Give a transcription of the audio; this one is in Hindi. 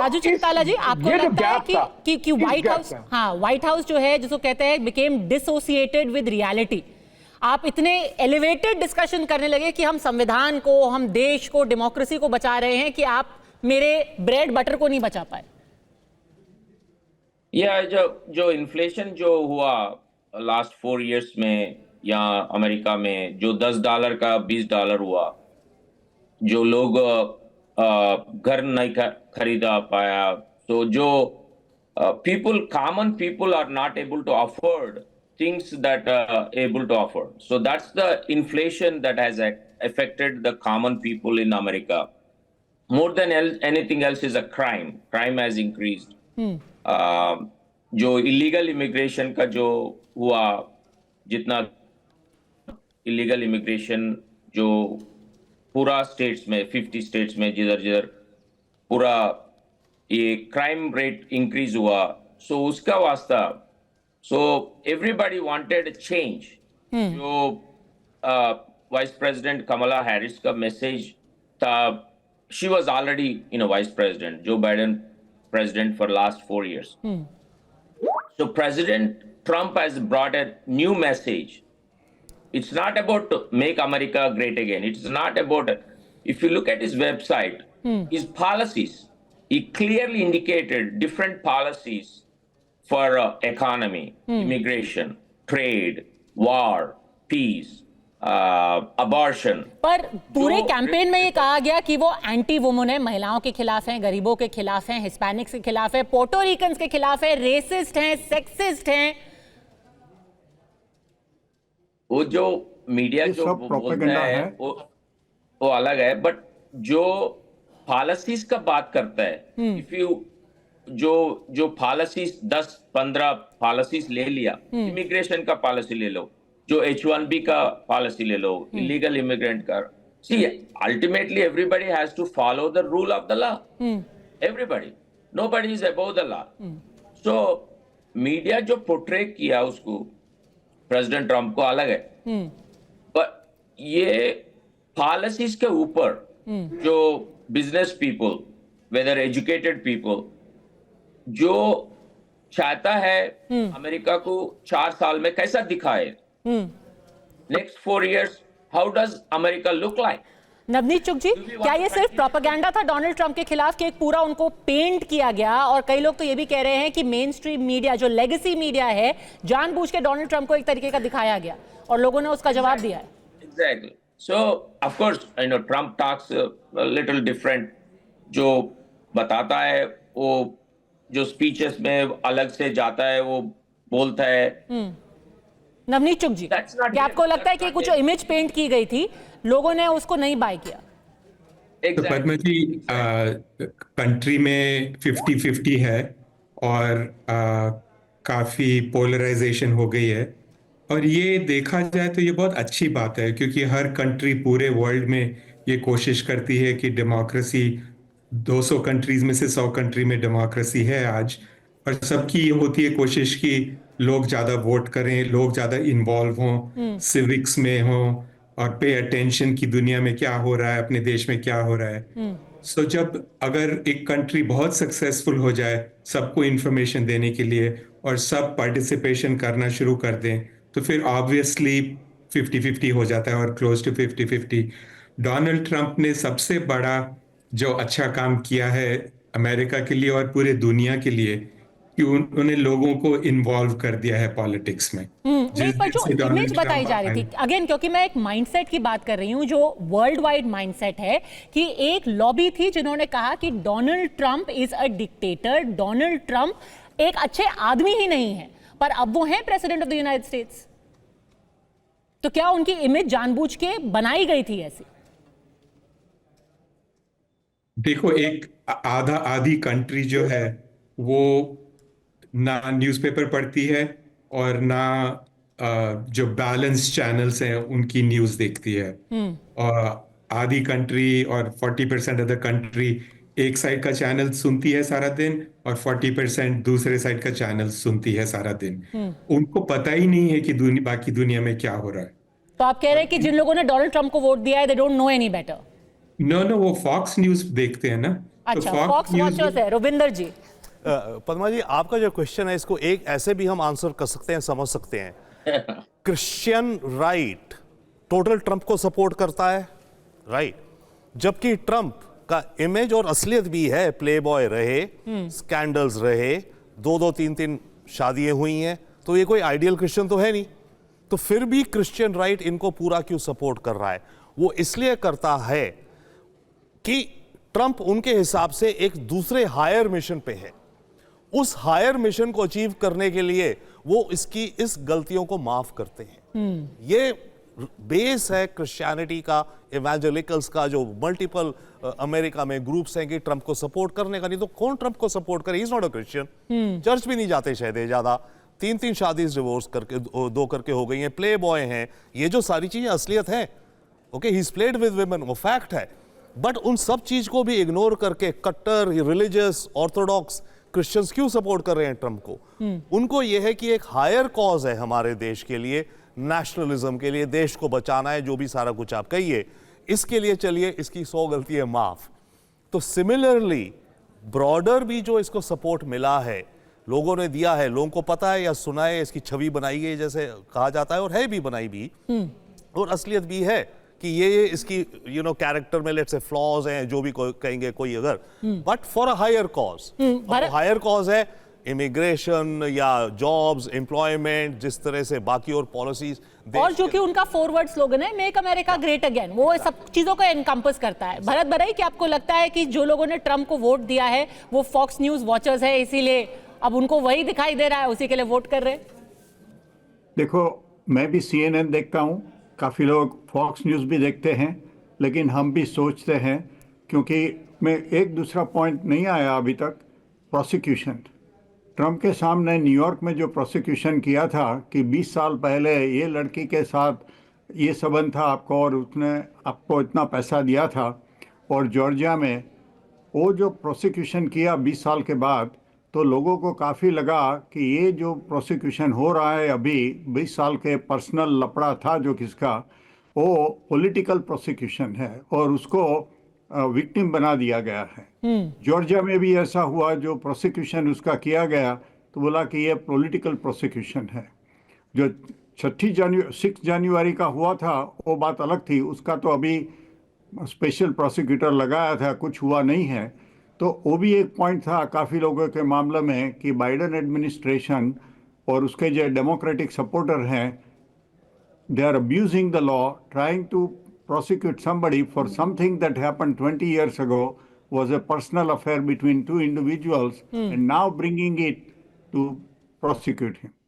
राजू चिंताला जी, आपको ये जो लगता है गैप था, कि इस व्हाइट गैप हाउस, का। हाँ, व्हाइट हाउस जो है जिसको कहते हैं बिकेम डिसोसिएटेड विद रियलिटी, आप इतने एलिवेटेड डिस्कशन करने लगे कि हम संविधान को, हम देश को, डेमोक्रेसी को बचा रहे हैं कि आप मेरे ब्रेड बटर को नहीं बचा पाए? यह जो इन्फ्लेशन जो हुआ लास्ट 4 इयर्स में या अमेरिका में, जो $10 का $20 हुआ, जो लोग घर नहीं खरीदा पाया, तो जो people, common people are not able to afford things that able to afford. So that's the inflation that has affected the common people in America. More than anything else is a crime. Crime has increased. जो इलीगल इमिग्रेशन का जो हुआ, जितना इलीगल इमिग्रेशन जो पूरा स्टेट्स में 50 स्टेट्स में जिधर जिधर पूरा ये क्राइम रेट इंक्रीज हुआ, सो उसका वास्ता, सो एवरीबॉडी वांटेड चेंज। जो वाइस प्रेसिडेंट कमला हैरिस का मैसेज था, she was already vice president, Joe Biden president for last 4 years. So President Trump has brought a new message. It's not about to make America great again. It's not about, if you look at his website, his policies, he clearly indicated different policies for economy, immigration, trade, war, peace, abortion. पर पूरे कैंपेन में ये कहा गया कि वो एंटी वुमन है, महिलाओं के खिलाफ हैं, गरीबों के खिलाफ हैं, हिस्पैनिक्स के खिलाफ है, पोर्टो रिकन्स के खिलाफ है, रेसिस्ट हैं, सेक्सिस्ट हैं। वो जो मीडिया जो बोलता है वो अलग है, बट जो पॉलिसीज का बात करता है, इफ यू जो पॉलिसीज 10-15 पॉलिसीज ले लिया, इमिग्रेशन का पॉलिसी ले लो, जो H1B का पॉलिसी ले लो, इलीगल इमिग्रेंट का, see ultimately everybody has to follow the rule of the law, everybody, nobody is above the law. So media जो पोर्ट्रे किया उसको प्रेसिडेंट ट्रम्प को अलग है, पर ये पॉलिसीज के ऊपर जो business people, whether educated people, जो चाहता है अमेरिका को 4 साल में कैसा दिखाए, next 4 years, how does America look like? Navneet चुग जी, क्या ये सिर्फ प्रोपेगेंडा था डोनाल्ड ट्रंप के खिलाफ कि एक पूरा उनको पेंट किया गया? और कई लोग तो ये भी कह रहे हैं कि मेन स्ट्रीम मीडिया, जो लेगेसी मीडिया है, जानबूझ के डोनाल्ड ट्रंप को एक तरीके का दिखाया गया और लोगों ने उसका जवाब दिया है। Exactly. So of course, Trump talks a little different. जो बताता है वो जो स्पीचेस में अलग से जाता है, वो बोलता है। नवनीत चुग जी, क्या आपको लगता है कि कुछ इमेज पेंट की गई थी, लोगों ने उसको नहीं बाय किया? तो पद्मा जी, कंट्री में 50-50 है और काफी पोलराइजेशन हो गई है, और ये देखा जाए तो ये बहुत अच्छी बात है, क्योंकि हर कंट्री पूरे वर्ल्ड में ये कोशिश करती है कि डेमोक्रेसी, 200 कंट्रीज में से 100 कंट्री में डेमोक्रेसी है आज, और सबकी ये होती है कोशिश कि लोग ज्यादा वोट करें, लोग ज्यादा इन्वॉल्व हों, सिविक्स में हों, और पे अटेंशन की दुनिया में क्या हो रहा है, अपने देश में क्या हो रहा है। सो जब अगर एक कंट्री बहुत सक्सेसफुल हो जाए सबको इंफॉर्मेशन देने के लिए, और सब पार्टिसिपेशन करना शुरू कर दें, तो फिर ऑब्वियसली 50-50 हो जाता है, और क्लोज टू 50-50। डोनाल्ड ट्रंप ने सबसे बड़ा जो अच्छा काम किया है अमेरिका के लिए और पूरे दुनिया के लिए, कि उन्होंने लोगों को इन्वॉल्व कर दिया है पॉलिटिक्स में। नहीं, पर जो इमेज बताई जा रही थी, अगेन क्योंकि मैं एक माइंडसेट की बात कर रही हूं जो वर्ल्ड वाइड माइंडसेट है, कि एक लॉबी थी जिन्होंने कहा कि Donald Trump is a dictator, Donald Trump एक अच्छे आदमी ही नहीं है, पर अब वो हैं president of the United states. तो क्या उनकी इमेज जानबूझ के बनाई गई थी ऐसी? देखो, एक आधी कंट्री जो है वो ना न्यूज़पेपर पढ़ती है, और ना जो बैलेंस चैनल्स हैं उनकी न्यूज़ देखती है, और आधी कंट्री और 40% ऑफ द कंट्री एक साइड का चैनल सुनती है सारा दिन, और 40% दूसरे साइड का चैनल सुनती है सारा दिन। उनको पता ही नहीं है कि बाकी दुनिया में क्या हो रहा है। तो आप कह रहे हैं कि जिन लोगों ने डोनाल्ड ट्रंप को वोट दिया है, they don't know any better? No, वो फॉक्स न्यूज़ देखते हैं ना, अच्छा, Fox फॉक्स News वॉचर्स है रविंदर जी। पद्मा जी, आपका जो क्वेश्चन है इसको एक ऐसे भी हम आंसर कर सकते हैं, समझ सकते हैं। क्रिश्चियन राइट टोटल ट्रंप को सपोर्ट करता है, राइट, जबकि ट्रंप का इमेज और असलियत भी है, प्ले बॉय रहे, स्कैंडल्स रहे, 2-3 शादियां हुई हैं, तो ये कोई आइडियल क्रिश्चियन तो है नहीं। तो फिर भी क्रिश्चियन राइट इनको पूरा क्यों सपोर्ट कर रहा है? वो इसलिए करता है कि ट्रंप उनके हिसाब से एक दूसरे हायर मिशन पे है। उस हायर मिशन को अचीव करने के लिए वो इस गलतियों को माफ करते हैं। ये बेस है क्रिश्चियनिटी का, इवेंजेलिकल्स का, जो मल्टीपल अमेरिका में ग्रुप्स हैं कि ट्रंप को सपोर्ट करने का। नहीं तो कौन ट्रंप को सपोर्ट करे? He is not a Christian. Church भी नहीं जाते शायद ज्यादा, 3 शादी डिवोर्स करके 2 करके हो गई हैं, प्ले बॉय हैं, ये जो सारी चीजें असलियत है। Okay, he is played with women, वो फैक्ट है। बट उन सब चीज को भी इग्नोर करके कट्टर रिलीजियस ऑर्थोडॉक्स क्रिश्चियंस क्यों सपोर्ट कर रहे हैं ट्रंप को? उनको यह है कि एक हायर कॉज है हमारे देश के लिए, नेशनलिज्म के लिए, देश को बचाना है, जो भी सारा कुछ आप कहिए, इसके लिए चलिए इसकी 100 गलती है माफ। तो सिमिलरली ब्रॉडर भी जो इसको सपोर्ट मिला है, लोगों ने दिया है, लोगों को पता है या सुना है, इसकी छवि बनाई गई जैसे कहा जाता है, और है भी बनाई भी, और असलियत भी है कि ये इसकी कैरेक्टर में लेट्स से फ्लॉज हैं, जो भी कहेंगे कोई अगर, but for a higher cause. Higher cause है इमिग्रेशन या जॉब्स, एम्प्लॉयमेंट, जिस तरह से बाकी और पॉलिसीज, और जो कि उनका फॉरवर्ड स्लोगन है, मेक अमेरिका ग्रेट अगेन, वो सब चीजों को एनकम्पस करता है। भरत बराई, क्या आपको लगता है कि जो लोगों ने ट्रंप को वोट दिया है वो फॉक्स न्यूज वॉचर्स है, इसीलिए अब उनको वही दिखाई दे रहा है, उसी के लिए वोट कर रहे हैं? देखो, मैं भी CNN देखता हूँ, काफ़ी लोग फॉक्स न्यूज़ भी देखते हैं, लेकिन हम भी सोचते हैं, क्योंकि मैं एक दूसरा पॉइंट नहीं आया अभी तक, प्रोसिक्यूशन। ट्रंप के सामने न्यूयॉर्क में जो प्रोसिक्यूशन किया था कि 20 साल पहले ये लड़की के साथ ये संबंध था आपको और उसने आपको इतना पैसा दिया था, और जॉर्जिया में वो जो प्रोसिक्यूशन किया 20 साल के बाद, तो लोगों को काफ़ी लगा कि ये जो प्रोसिक्यूशन हो रहा है अभी 20 साल के पर्सनल लफड़ा था जो किसका, वो पॉलिटिकल प्रोसिक्यूशन है और उसको विक्टिम बना दिया गया है। जॉर्जिया में भी ऐसा हुआ, जो प्रोसिक्यूशन उसका किया गया तो बोला कि ये पॉलिटिकल प्रोसिक्यूशन है। जो 6 जनवरी का हुआ था वो बात अलग थी, उसका तो अभी स्पेशल प्रोसिक्यूटर लगाया था, कुछ हुआ नहीं है। तो वो भी एक पॉइंट था काफ़ी लोगों के मामले में कि बाइडेन एडमिनिस्ट्रेशन और उसके जो डेमोक्रेटिक सपोर्टर हैं, they are abusing the law, trying to prosecute somebody for something that happened 20 years ago, was a personal affair between 2 individuals, and now bringing it to prosecute him.